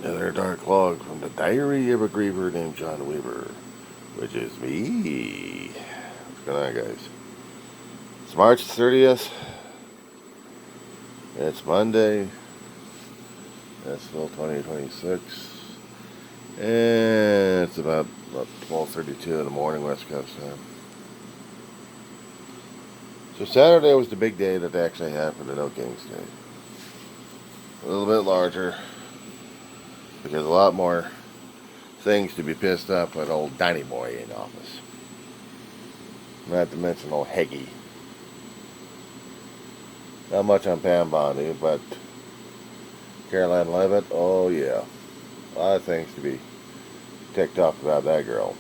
Another dark log from the diary of a griever named John Weaver, which is me. What's going on, guys? It's March 30th. It's Monday. That's still 2026. And it's about 12:32 in the morning, West Coast time. So Saturday was the big day that actually happened at Oak Kings Day. A little bit larger, because a lot more things to be pissed off at old Donny Boy in office. Not to mention old Heggie. Not much on Pam Bondi, but Caroline Levitt, oh yeah. A lot of things to be ticked off about that girl.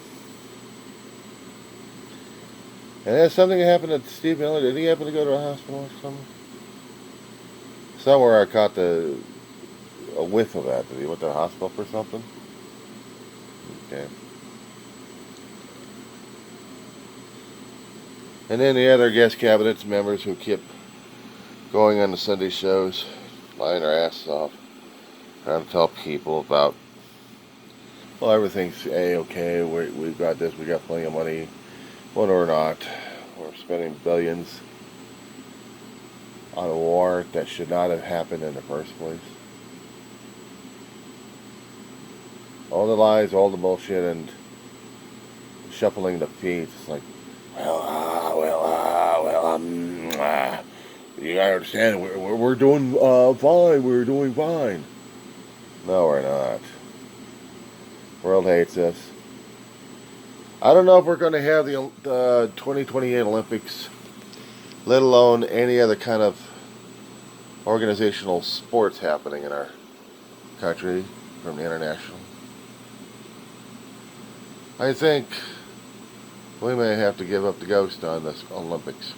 And there's something that happened to Steve Miller. Did he happen to go to a hospital or something? Somewhere I caught a whiff of that. Did he went to the hospital for something? Okay. And then the other guest cabinets members who kept going on the Sunday shows, lying their asses off, trying to tell people about, well, everything's A-okay, we've got this, we got plenty of money, whether or not we're spending billions on a war that should not have happened in the first place. All the lies, all the bullshit, and shuffling the feet. It's like, you gotta understand, we're doing fine, we're doing fine. No, we're not. World hates us. I don't know if we're going to have the 2028 Olympics, let alone any other kind of organizational sports happening in our country from the international. I think we may have to give up the ghost on this Olympics.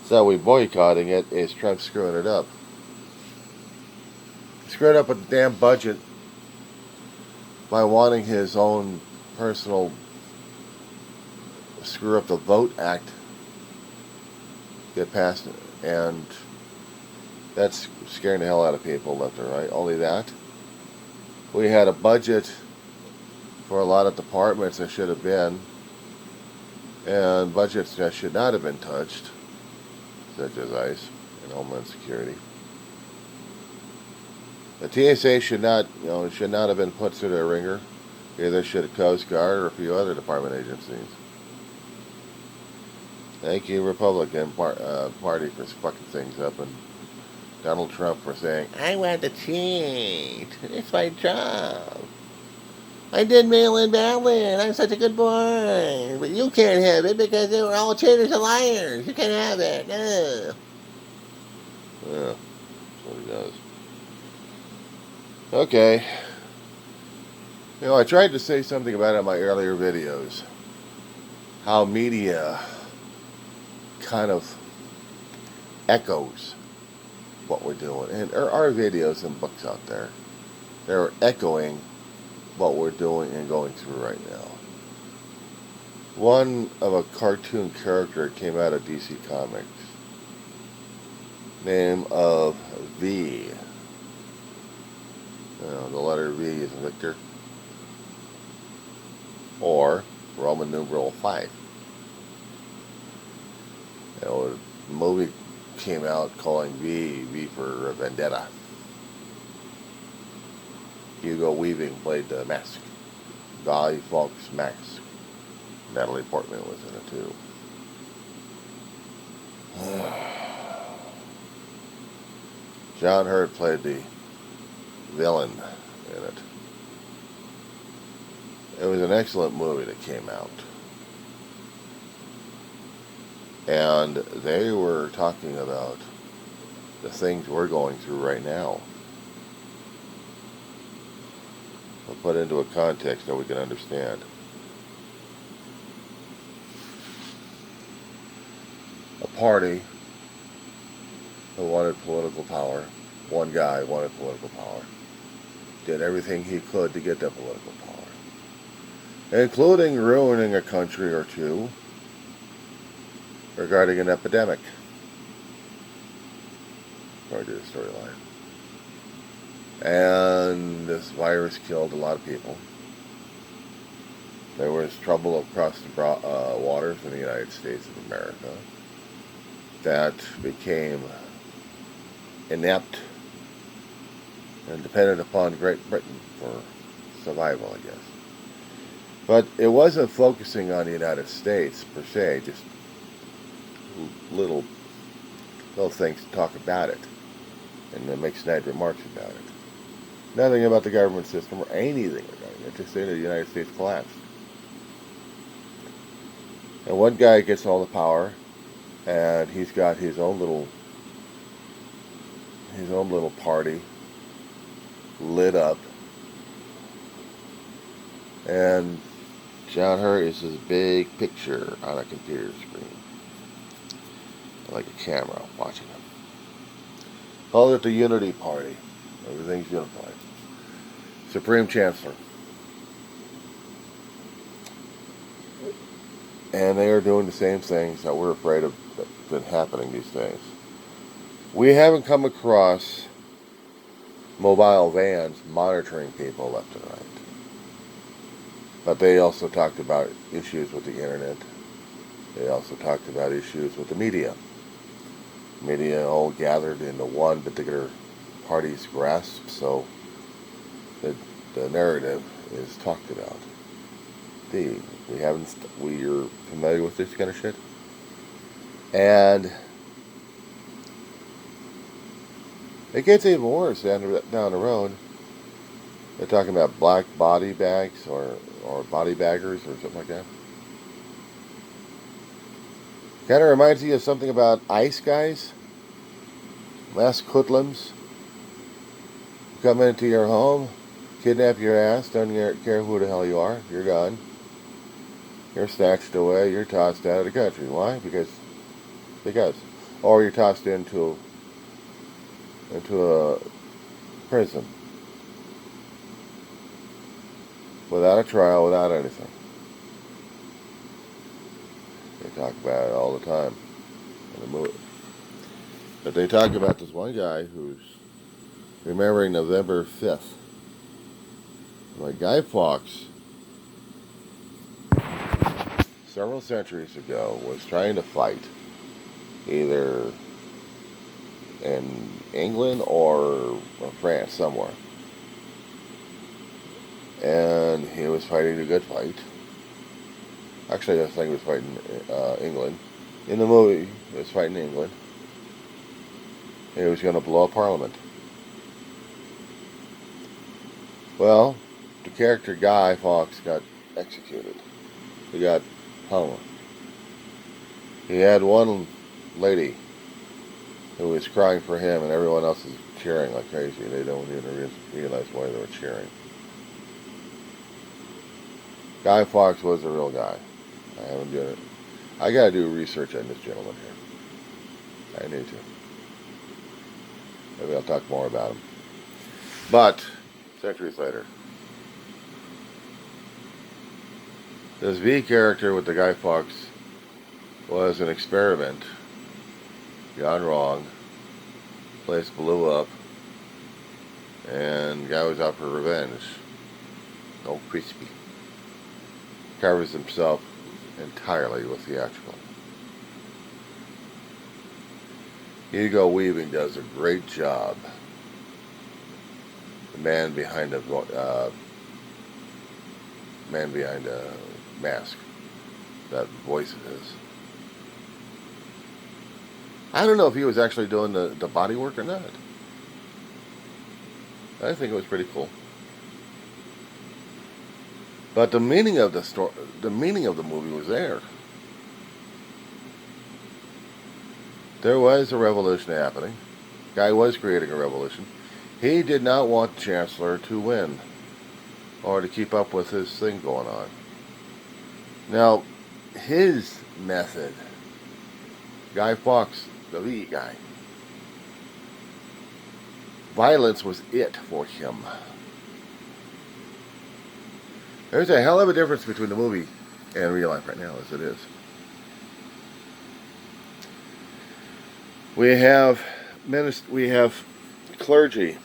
So we boycotting it is Trump screwing it up. He screwed up with the damn budget by wanting his own personal screw up the Vote Act get passed, and that's scaring the hell out of people left and right. Only that, we had a budget for a lot of departments that should have been, and budgets that should not have been touched, such as ICE and Homeland Security. The TSA should not have been put through the ringer. Either should have Coast Guard or a few other department agencies. Thank you, Republican Party, for fucking things up, and Donald Trump for saying, I want to cheat. It's my job. I did mail-in ballot. I'm such a good boy. But you can't have it because they were all traitors and liars. You can't have it. No. Yeah, that's what he does. Okay. I tried to say something about it in my earlier videos. How media kind of echoes what we're doing. And there are videos and books out there that are echoing what we're doing and going through right now. One of a cartoon character came out of DC Comics. Name of V. The letter V is Victor. Or Roman numeral 5. A movie came out calling V for Vendetta. Hugo Weaving played the mask. Guy Fawkes mask. Natalie Portman was in it too. John Hurt played the villain in it. It was an excellent movie that came out. And they were talking about the things we're going through right now. We'll put it into a context that we can understand. A party who wanted political power, one guy wanted political power, did everything he could to get that political power, including ruining a country or two regarding an epidemic, according to the storyline. And this virus killed a lot of people. There was trouble across the waters in the United States of America that became inept and depended upon Great Britain for survival, I guess. But it wasn't focusing on the United States per se, just little things to talk about it and then make snide remarks about it. Nothing about the government system or anything regarding it, just saying that the United States collapsed. And one guy gets all the power, and he's got his own little party lit up, and John Hurt is this big picture on a computer screen, like a camera watching him. Call it the Unity Party. Everything's unified. Supreme Chancellor. And they are doing the same things that we're afraid of that's been happening these days. We haven't come across mobile vans monitoring people left and right. But they also talked about issues with the internet. They also talked about issues with the media. Media all gathered into one particular party's grasp, so the narrative is talked about. We're familiar with this kind of shit. And it gets even worse down the road. They're talking about black body bags or body baggers or something like that. Kind of reminds me of something about ICE guys. Mass hoodlums come into your home, kidnap your ass, don't care who the hell you are, you're done. You're snatched away, you're tossed out of the country. Why? Because. Or you're tossed into a prison. Without a trial, without anything. They talk about it all the time in the movie. But they talk about this one guy who's remembering November 5th. Like Guy Fawkes, several centuries ago, was trying to fight either in England or France, somewhere. And he was fighting a good fight. Actually, I think he was fighting England. In the movie, he was fighting England. And he was going to blow up Parliament. Well, the character Guy Fawkes got executed. He got hung. He had one lady who was crying for him, and everyone else is cheering like crazy. They don't even realize why they were cheering. Guy Fawkes was a real guy. I haven't done it. I gotta do research on this gentleman here. I need to. Maybe I'll talk more about him. But, centuries later, this V character with the Guy Fawkes was an experiment gone wrong. Place blew up, and the guy was out for revenge. Oh, crispy. Covers himself entirely with theatrical. Hugo Weaving does a great job. The man behind a mask. That voice of his. I don't know if he was actually doing the body work or not. I think it was pretty cool. But the meaning of the story, the meaning of the movie was there. There was a revolution happening. Guy was creating a revolution. He did not want the Chancellor to win or to keep up with his thing going on. Now, his method, Guy Fawkes, the lead guy, violence was it for him. There's a hell of a difference between the movie and real life right now, as it is. We have clergy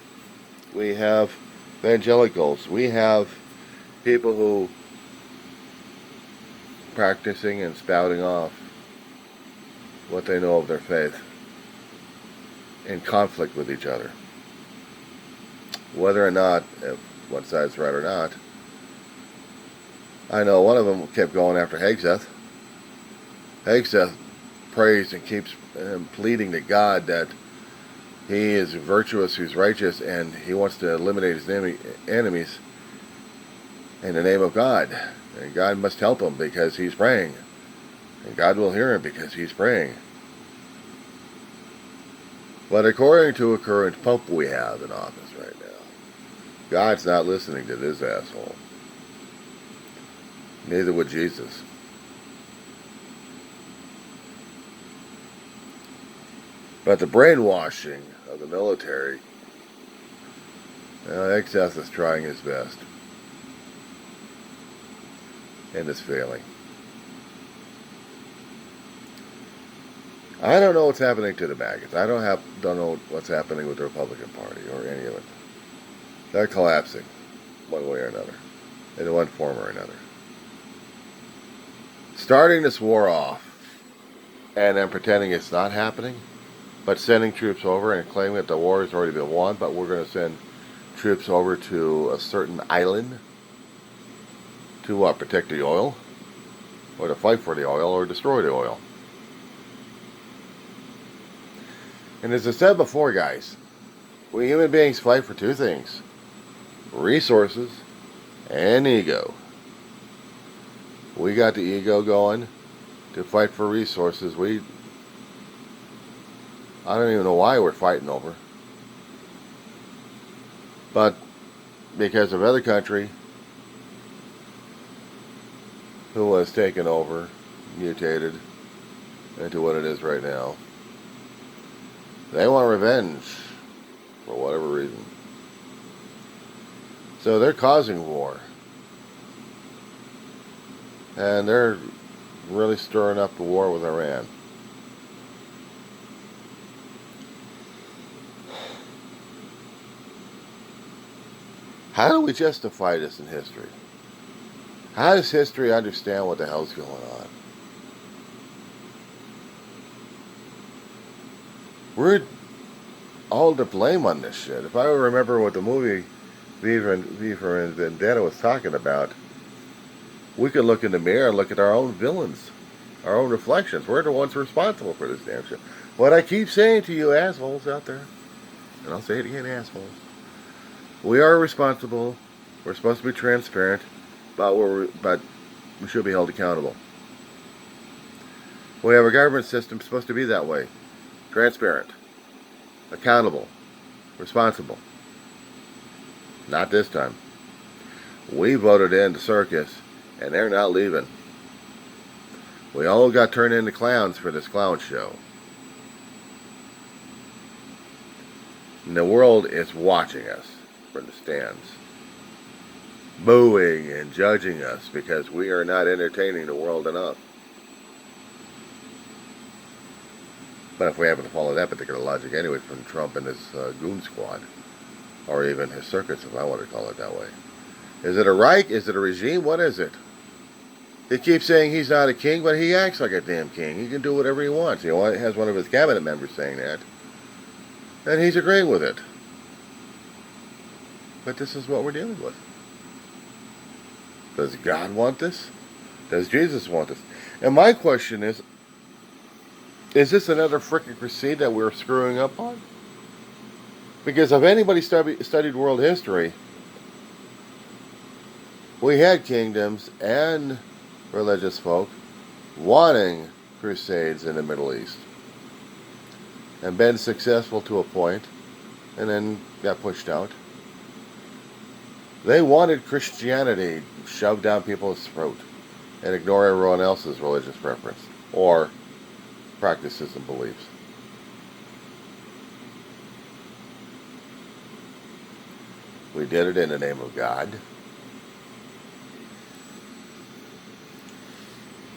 We have evangelicals. We have people who practicing and spouting off what they know of their faith in conflict with each other. Whether or not, if one side's right or not, I know one of them kept going after Hegseth. Hegseth prays and keeps pleading to God that he is virtuous, he's righteous, and he wants to eliminate his enemies in the name of God. And God must help him because he's praying. And God will hear him because he's praying. But according to a current pope we have in office right now, God's not listening to this asshole. Neither would Jesus. But the brainwashing of the military, Hegseth is trying his best. And is failing. I don't know what's happening to the maggots. I don't know what's happening with the Republican Party or any of it. They're collapsing one way or another, in one form or another. Starting this war off and then pretending it's not happening, but sending troops over and claiming that the war has already been won, but we're going to send troops over to a certain island to protect the oil, or to fight for the oil, or destroy the oil. And as I said before, guys, we human beings fight for two things: resources and ego. We got the ego going to fight for resources. I don't even know why we're fighting over. But because of other country who has taken over, mutated into what it is right now. They want revenge for whatever reason. So they're causing war. And they're really stirring up the war with Iran. How do we justify this in history? How does history understand what the hell's going on? We're all to blame on this shit. If I remember what the movie V for Vendetta was talking about, we could look in the mirror and look at our own villains, our own reflections. We're the ones responsible for this damn shit. What I keep saying to you assholes out there, and I'll say it again, assholes, we are responsible. We're supposed to be transparent. But we should be held accountable. We have a government system supposed to be that way. Transparent. Accountable. Responsible. Not this time. We voted in the circus, and they're not leaving. We all got turned into clowns for this clown show. And the world is watching us from the stands, booing and judging us because we are not entertaining the world enough. But if we happen to follow that particular logic anyway from Trump and his goon squad, or even his circus, if I want to call it that way. Is it a Reich? Is it a regime? What is it? He keeps saying he's not a king, but he acts like a damn king. He can do whatever he wants. He has one of his cabinet members saying that. And he's agreeing with it. But this is what we're dealing with. Does God want this? Does Jesus want this? And my question is this another frickin' crusade that we're screwing up on? Because if anybody studied world history, we had kingdoms and religious folk wanting crusades in the Middle East. And been successful to a point, and then got pushed out. They wanted Christianity shoved down people's throat and ignore everyone else's religious preference or practices and beliefs. We did it in the name of God.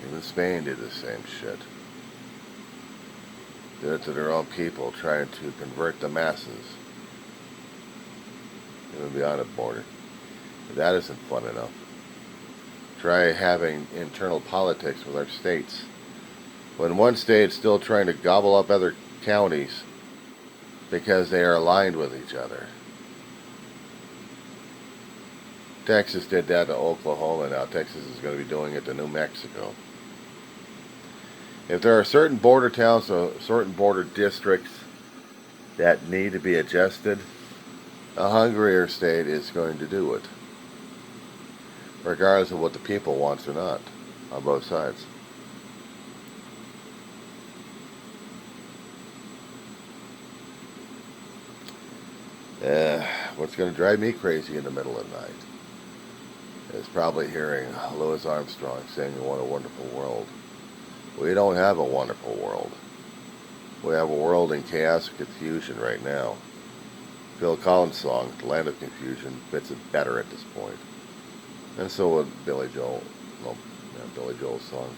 Even Spain did the same shit. Did it to their own people, trying to convert the masses. even beyond the border. That isn't fun enough. Try having internal politics with our states. When one state's still trying to gobble up other counties because they are aligned with each other. Texas did that to Oklahoma. Now Texas is going to be doing it to New Mexico. If there are certain border towns or certain border districts that need to be adjusted, a hungrier state is going to do it, regardless of what the people wants or not, on both sides. What's going to drive me crazy in the middle of the night is probably hearing Louis Armstrong sing "What a Wonderful World." We don't have a wonderful world. We have a world in chaos and confusion right now. Phil Collins' song, "The Land of Confusion," fits it better at this point. And so would Billy Joel. Well, yeah, Billy Joel's song.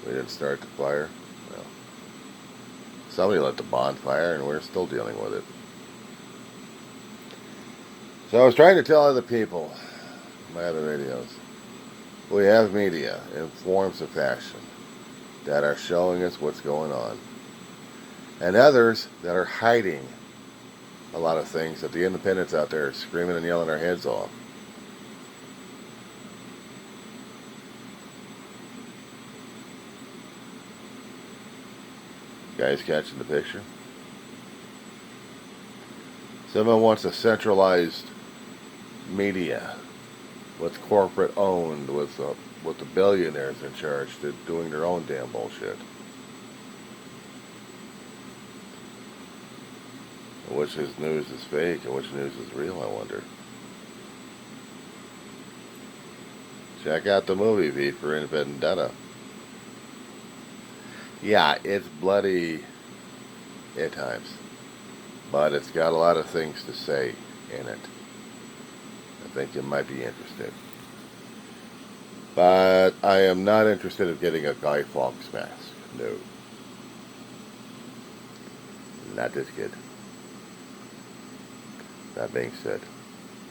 We didn't start the fire. Well, somebody lit the bonfire, and we're still dealing with it. So I was trying to tell other people in my other videos, we have media in forms of fashion that are showing us what's going on, and others that are hiding a lot of things that the independents out there are screaming and yelling their heads off. Guys catching the picture? Someone wants a centralized media with corporate owned, with the billionaires in charge, doing their own damn bullshit. Which news is fake and which news is real, I wonder. Check out the movie V for Vendetta. Yeah, it's bloody at times, but it's got a lot of things to say in it. I think you might be interested. But I am not interested in getting a Guy Fawkes mask. No. Not this kid. That being said,